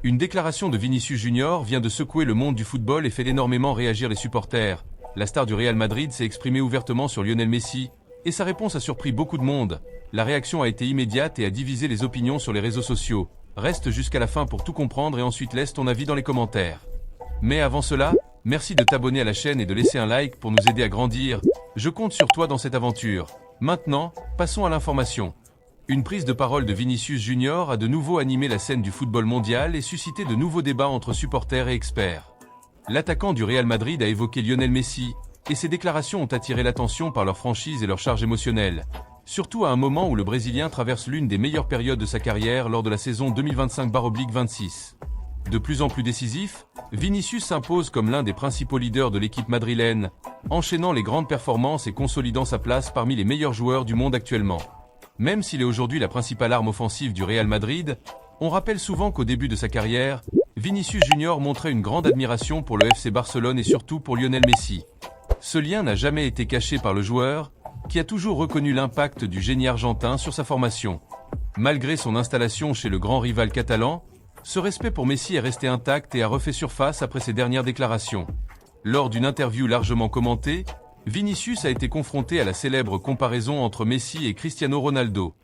Une déclaration de Vinicius Junior vient de secouer le monde du football et fait énormément réagir les supporters. La star du Real Madrid s'est exprimée ouvertement sur Lionel Messi, et sa réponse a surpris beaucoup de monde. La réaction a été immédiate et a divisé les opinions sur les réseaux sociaux. Reste jusqu'à la fin pour tout comprendre et ensuite laisse ton avis dans les commentaires. Mais avant cela, merci de t'abonner à la chaîne et de laisser un like pour nous aider à grandir. Je compte sur toi dans cette aventure. Maintenant, passons à l'information. Une prise de parole de Vinicius Junior a de nouveau animé la scène du football mondial et suscité de nouveaux débats entre supporters et experts. L'attaquant du Real Madrid a évoqué Lionel Messi, et ses déclarations ont attiré l'attention par leur franchise et leur charge émotionnelle. Surtout à un moment où le Brésilien traverse l'une des meilleures périodes de sa carrière lors de la saison 2025/26. De plus en plus décisif, Vinicius s'impose comme l'un des principaux leaders de l'équipe madrilène, enchaînant les grandes performances et consolidant sa place parmi les meilleurs joueurs du monde actuellement. Même s'il est aujourd'hui la principale arme offensive du Real Madrid, on rappelle souvent qu'au début de sa carrière, Vinicius Junior montrait une grande admiration pour le FC Barcelone et surtout pour Lionel Messi. Ce lien n'a jamais été caché par le joueur, qui a toujours reconnu l'impact du génie argentin sur sa formation. Malgré son installation chez le grand rival catalan, ce respect pour Messi est resté intact et a refait surface après ses dernières déclarations. Lors d'une interview largement commentée, Vinicius a été confronté à la célèbre comparaison entre Messi et Cristiano Ronaldo.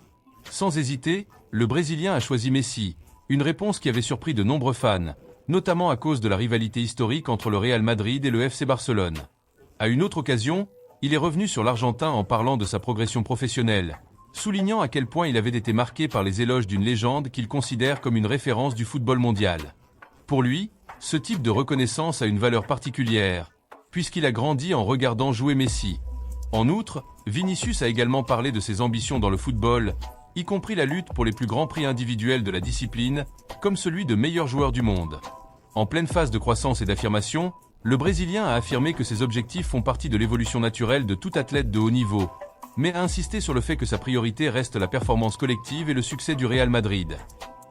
Sans hésiter, le Brésilien a choisi Messi, une réponse qui avait surpris de nombreux fans, notamment à cause de la rivalité historique entre le Real Madrid et le FC Barcelone. À une autre occasion, il est revenu sur l'Argentin en parlant de sa progression professionnelle, soulignant à quel point il avait été marqué par les éloges d'une légende qu'il considère comme une référence du football mondial. Pour lui, ce type de reconnaissance a une valeur particulière, puisqu'il a grandi en regardant jouer Messi. En outre, Vinicius a également parlé de ses ambitions dans le football, y compris la lutte pour les plus grands prix individuels de la discipline, comme celui de meilleur joueur du monde. En pleine phase de croissance et d'affirmation, le Brésilien a affirmé que ses objectifs font partie de l'évolution naturelle de tout athlète de haut niveau, mais a insisté sur le fait que sa priorité reste la performance collective et le succès du Real Madrid.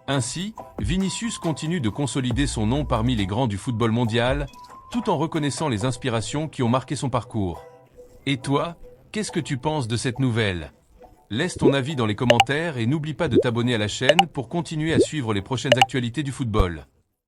Ainsi, Vinicius continue de consolider son nom parmi les grands du football mondial, tout en reconnaissant les inspirations qui ont marqué son parcours. Et toi, qu'est-ce que tu penses de cette nouvelle ? Laisse ton avis dans les commentaires et n'oublie pas de t'abonner à la chaîne pour continuer à suivre les prochaines actualités du football.